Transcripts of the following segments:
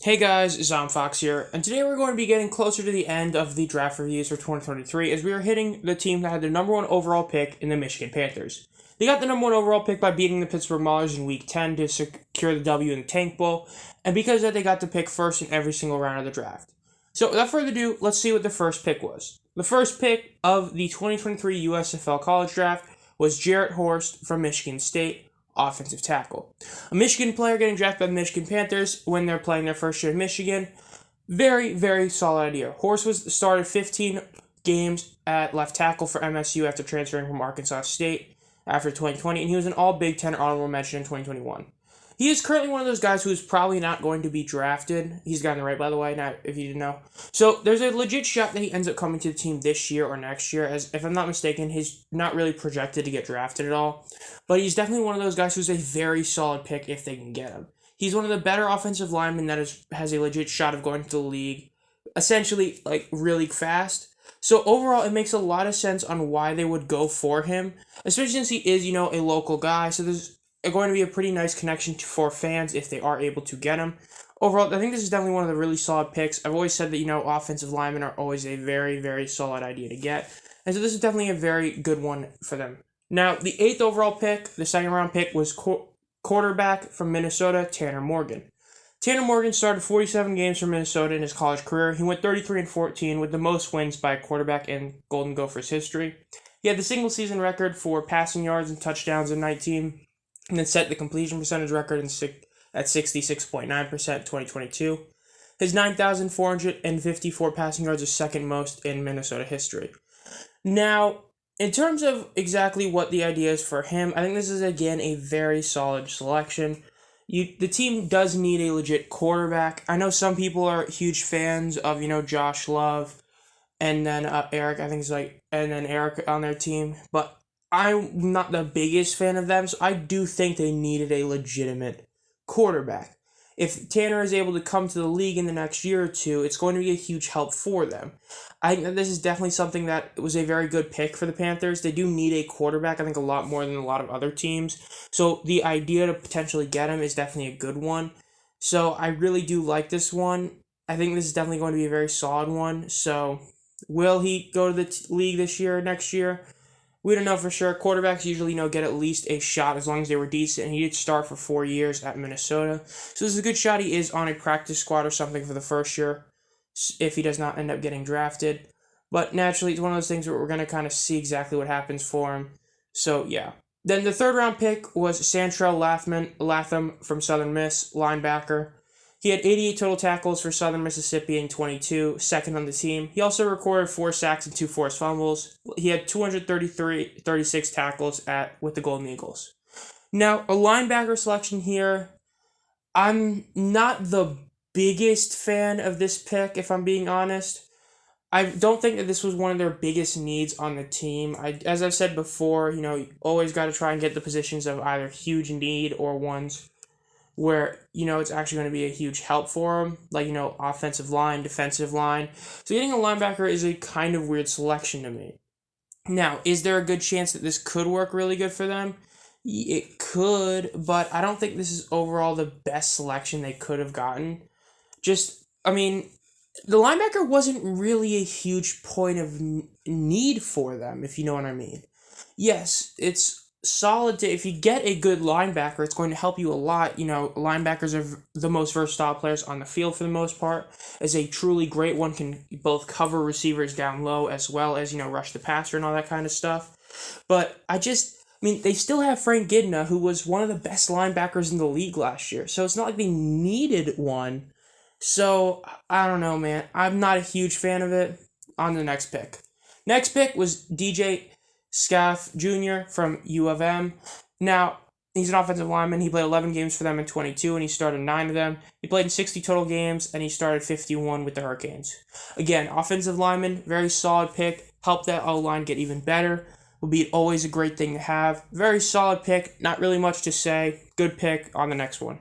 Hey guys, Fox here, and today we're going to be getting closer to the end of the draft reviews for 2023 as we are hitting the team that had the number one overall pick in the Michigan Panthers. They got the number one overall pick by beating the Pittsburgh Maulers in Week 10 to secure the W in the Tank Bowl, and because of that, they got to pick first in every single round of the draft. So, without further ado, let's see what the first pick was. The first pick of the 2023 USFL College Draft was Jarrett Horst from Michigan State, offensive tackle. A Michigan player getting drafted by the Michigan Panthers when they're playing their first year in Michigan. Very, very solid idea. Horst started 15 games at left tackle for MSU after transferring from Arkansas State after 2020, and he was an all Big Ten honorable mention in 2021. He is currently one of those guys who is probably not going to be drafted. He's gotten the right, by the way, not if you didn't know. So there's a legit shot that he ends up coming to the team this year or next year. As if I'm not mistaken, he's not really projected to get drafted at all. But he's definitely one of those guys who's a very solid pick if they can get him. He's one of the better offensive linemen that has a legit shot of going to the league, essentially like really fast. So overall, it makes a lot of sense on why they would go for him, especially since he is, a local guy. So there's going to be a pretty nice connection for fans if they are able to get him. Overall, I think this is definitely one of the really solid picks. I've always said that, offensive linemen are always a very, very solid idea to get. And so this is definitely a very good one for them. Now, the 8th overall pick, the second round pick, was quarterback from Minnesota, Tanner Morgan. Tanner Morgan started 47 games for Minnesota in his college career. He went 33-14 with the most wins by a quarterback in Golden Gophers history. He had the single season record for passing yards and touchdowns in 19, and then set the completion percentage record at 66.9% in 2022. His 9,454 passing yards is second most in Minnesota history. Now, in terms of exactly what the idea is for him, I think this is, again, a very solid selection. The team does need a legit quarterback. I know some people are huge fans of, Josh Love, and then Eric, and then Eric on their team, but I'm not the biggest fan of them, so I do think they needed a legitimate quarterback. If Tanner is able to come to the league in the next year or two, it's going to be a huge help for them. I think that this is definitely something that was a very good pick for the Panthers. They do need a quarterback, I think, a lot more than a lot of other teams. So the idea to potentially get him is definitely a good one. So I really do like this one. I think this is definitely going to be a very solid one. So will he go to the league this year or next year? We don't know for sure. Quarterbacks usually, get at least a shot as long as they were decent. And he did start for 4 years at Minnesota. So this is a good shot he is on a practice squad or something for the first year if he does not end up getting drafted. But naturally, it's one of those things where we're going to kind of see exactly what happens for him. So, yeah. Then the third round pick was Santrell Latham from Southern Miss, linebacker. He had 88 total tackles for Southern Mississippi in 22, second on the team. He also recorded 4 sacks and 2 forced fumbles. He had 36 tackles with the Golden Eagles. Now, a linebacker selection here, I'm not the biggest fan of this pick, if I'm being honest. I don't think that this was one of their biggest needs on the team. As I've said before, you always got to try and get the positions of either huge need or ones where, it's actually going to be a huge help for them, like, offensive line, defensive line. So getting a linebacker is a kind of weird selection to me. Now, is there a good chance that this could work really good for them? It could, but I don't think this is overall the best selection they could have gotten. The linebacker wasn't really a huge point of need for them, if you know what I mean. Yes, it's solid if you get a good linebacker, it's going to help you a lot. Linebackers are the most versatile players on the field for the most part. As a truly great one can both cover receivers down low as well as, rush the passer and all that kind of stuff. But they still have Frank Gidna, who was one of the best linebackers in the league last year. So it's not like they needed one. So, I don't know, man. I'm not a huge fan of it. On the next pick. Next pick was DJ Scaff Jr. from U of M. Now, he's an offensive lineman. He played 11 games for them in 22, and he started 9 of them. He played in 60 total games, and he started 51 with the Hurricanes. Again, offensive lineman, very solid pick. Helped that O-line get even better. Will be always a great thing to have. Very solid pick. Not really much to say. Good pick on the next one.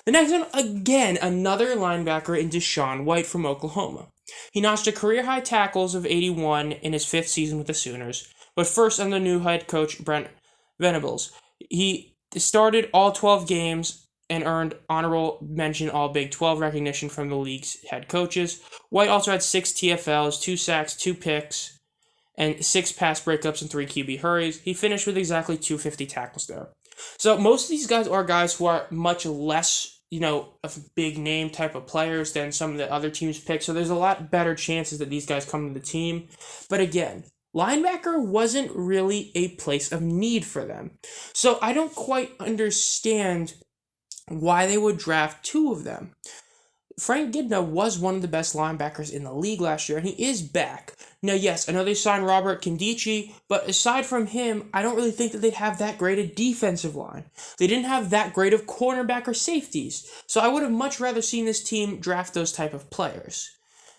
The next one, again, another linebacker in Deshaun White from Oklahoma. He notched a career-high tackles of 81 in his 5th season with the Sooners, but first under new head coach Brent Venables. He started all 12 games and earned honorable mention All Big 12 recognition from the league's head coaches. White also had 6 TFLs, 2 sacks, 2 picks, and 6 pass breakups and 3 QB hurries. He finished with exactly 250 tackles there. So most of these guys are guys who are much less, of big name type of players than some of the other teams pick. So there's a lot better chances that these guys come to the team. But again, linebacker wasn't really a place of need for them. So I don't quite understand why they would draft 2 of them. Frank Gidna was one of the best linebackers in the league last year, and he is back. Now, yes, I know they signed Robert Kindici, but aside from him, I don't really think that they'd have that great a defensive line. They didn't have that great of cornerback or safeties, so I would have much rather seen this team draft those type of players.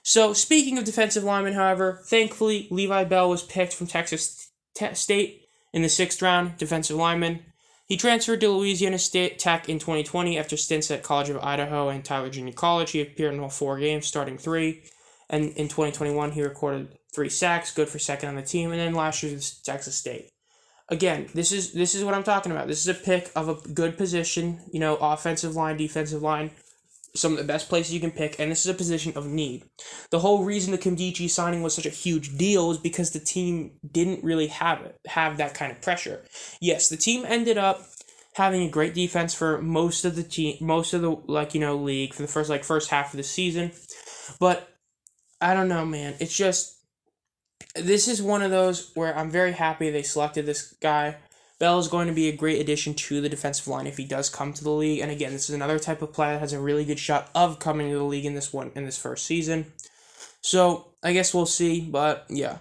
So, speaking of defensive linemen, however, thankfully, Levi Bell was picked from Texas State in the 6th round, defensive lineman. He transferred to Louisiana State Tech in 2020 after stints at College of Idaho and Tyler Junior College. He appeared in all 4 games, starting 3. And in 2021, he recorded 3 sacks, good for second on the team. And then last year, Texas State. Again, this is what I'm talking about. This is a pick of a good position, offensive line, defensive line, some of the best places you can pick, and this is a position of need. The whole reason the Kimdichie signing was such a huge deal is because the team didn't really have that kind of pressure. Yes, the team ended up having a great defense for most of the league for the first half of the season, but I don't know, man. It's just this is one of those where I'm very happy they selected this guy. Bell is going to be a great addition to the defensive line if he does come to the league. And again, this is another type of player that has a really good shot of coming to the league in this first season. So I guess we'll see, but yeah.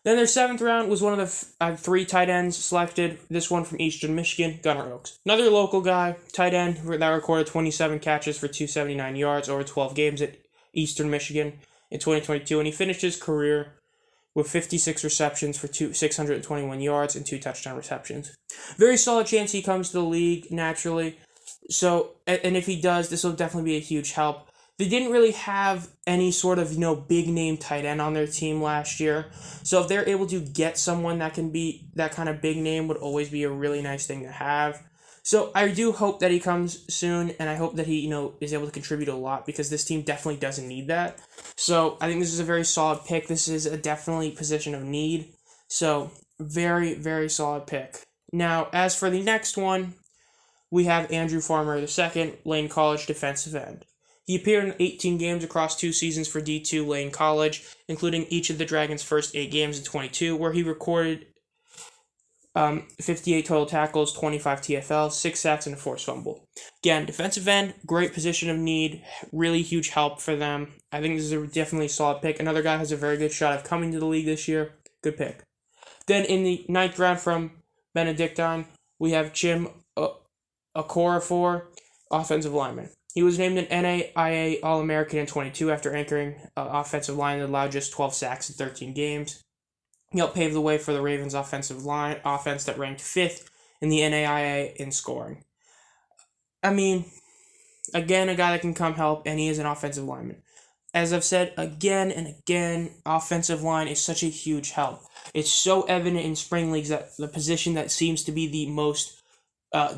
Then their 7th round was one of the 3 tight ends selected. This one from Eastern Michigan, Gunnar Oaks. Another local guy, tight end, that recorded 27 catches for 279 yards over 12 games at Eastern Michigan in 2022. And he finished his career with 56 receptions for 621 yards and 2 touchdown receptions. Very solid chance he comes to the league naturally. So, and if he does, this will definitely be a huge help. They didn't really have any sort of, big name tight end on their team last year. So if they're able to get someone that can be that kind of big name would always be a really nice thing to have. So I do hope that he comes soon, and I hope that he, is able to contribute a lot because this team definitely doesn't need that. So I think this is a very solid pick. This is a definitely position of need. So very, very solid pick. Now, as for the next one, we have Andrew Farmer II, Lane College defensive end. He appeared in 18 games across 2 seasons for D2 Lane College, including each of the Dragons' first 8 games in 22, where he recorded 58 total tackles, 25 TFLs, 6 sacks, and a forced fumble. Again, defensive end, great position of need, really huge help for them. I think this is a definitely solid pick. Another guy has a very good shot of coming to the league this year. Good pick. Then in the 9th round from Benedictine, we have Chim Okorafor, offensive lineman. He was named an NAIA All-American in 22 after anchoring offensive line that allowed just 12 sacks in 13 games. He helped pave the way for the Ravens' offense that ranked 5th in the NAIA in scoring. I mean, again, a guy that can come help, and he is an offensive lineman. As I've said again and again, offensive line is such a huge help. It's so evident in spring leagues that the position that seems to be the most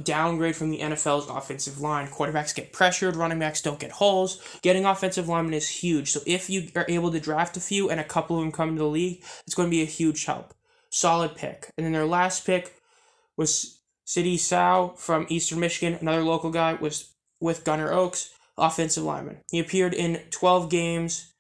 downgrade from the NFL's offensive line. Quarterbacks get pressured, running backs don't get holes. Getting offensive linemen is huge. So if you are able to draft a few and a couple of them come to the league, it's going to be a huge help. Solid pick. And then their last pick was City Sao from Eastern Michigan. Another local guy was with Gunnar Oaks, offensive lineman. He appeared in 12 games,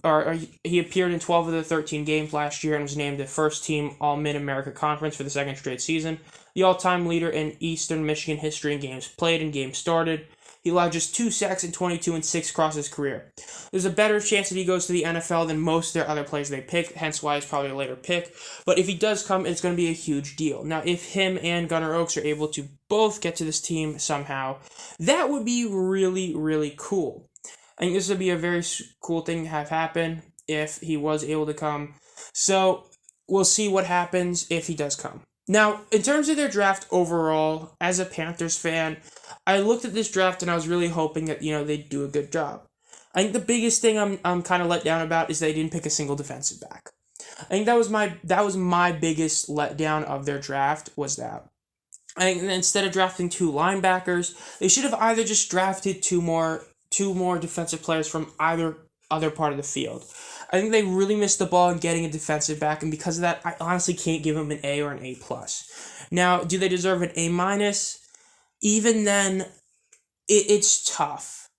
or he appeared in 12 of the 13 games last year and was named the first team All-Mid-America Conference for the 2nd straight season. The all-time leader in Eastern Michigan history in games played and games started. He allowed just 2 sacks in 22 and 6 across his career. There's a better chance that he goes to the NFL than most of their other players they pick, hence why he's probably a later pick. But if he does come, it's going to be a huge deal. Now, if him and Gunnar Oaks are able to both get to this team somehow, that would be really, really cool. I think this would be a very cool thing to have happen if he was able to come. So we'll see what happens if he does come. Now, in terms of their draft overall, as a Panthers fan, I looked at this draft and I was really hoping that, they'd do a good job. I think the biggest thing I'm kind of let down about is they didn't pick a single defensive back. I think that was my biggest letdown of their draft was that. I think instead of drafting 2 linebackers, they should have either just drafted two more defensive players from either other part of the field. I think they really missed the ball in getting a defensive back, and because of that, I honestly can't give them an A or an A plus. Now, do they deserve an A minus? Even then, it's tough.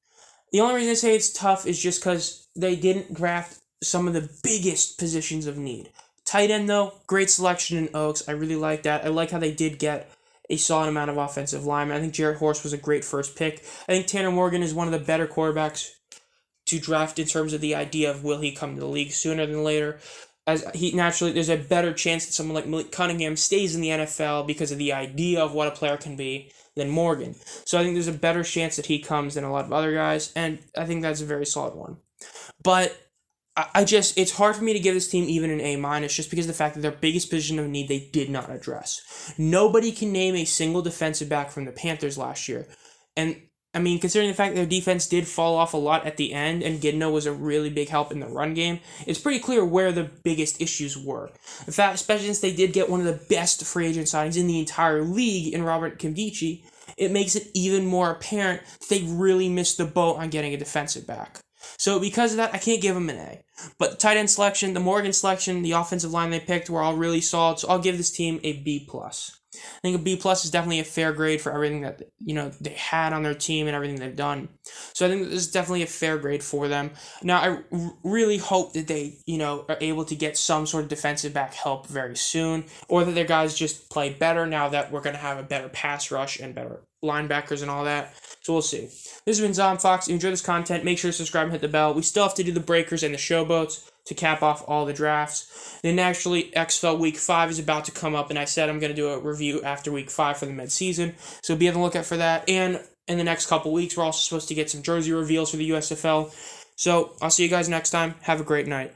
The only reason I say it's tough is just because they didn't draft some of the biggest positions of need. Tight end, though, great selection in Oaks. I really like that. I like how they did get a solid amount of offensive linemen. I think Jarrett Horst was a great first pick. I think Tanner Morgan is one of the better quarterbacks to draft in terms of the idea of will he come to the league sooner than later. As he naturally, there's a better chance that someone like Malik Cunningham stays in the NFL because of the idea of what a player can be than Morgan. So I think there's a better chance that he comes than a lot of other guys, and I think that's a very solid one. But it's hard for me to give this team even an A minus just because of the fact that their biggest position of need they did not address. Nobody can name a single defensive back from the Panthers last year. And I mean, considering the fact that their defense did fall off a lot at the end and Gidno was a really big help in the run game, it's pretty clear where the biggest issues were. In fact, especially since they did get one of the best free agent signings in the entire league in Robert Nkemdiche, it makes it even more apparent that they really missed the boat on getting a defensive back. So because of that, I can't give them an A. But the tight end selection, the Morgan selection, the offensive line they picked were all really solid, so I'll give this team a B+. I think a B+ is definitely a fair grade for everything that they had on their team and everything they've done. So I think this is definitely a fair grade for them. Now I really hope that they are able to get some sort of defensive back help very soon, or that their guys just play better now that we're going to have a better pass rush and better linebackers and all that. So we'll see. This has been Zom Fox. If you enjoy this content, make sure to subscribe and hit the bell. We still have to do the breakers and the showboats to cap off all the drafts. Then actually, XFL Week 5 is about to come up, and I said I'm going to do a review after Week 5 for the mid-season. So be on the lookout for that. And in the next couple weeks, we're also supposed to get some jersey reveals for the USFL. So I'll see you guys next time. Have a great night.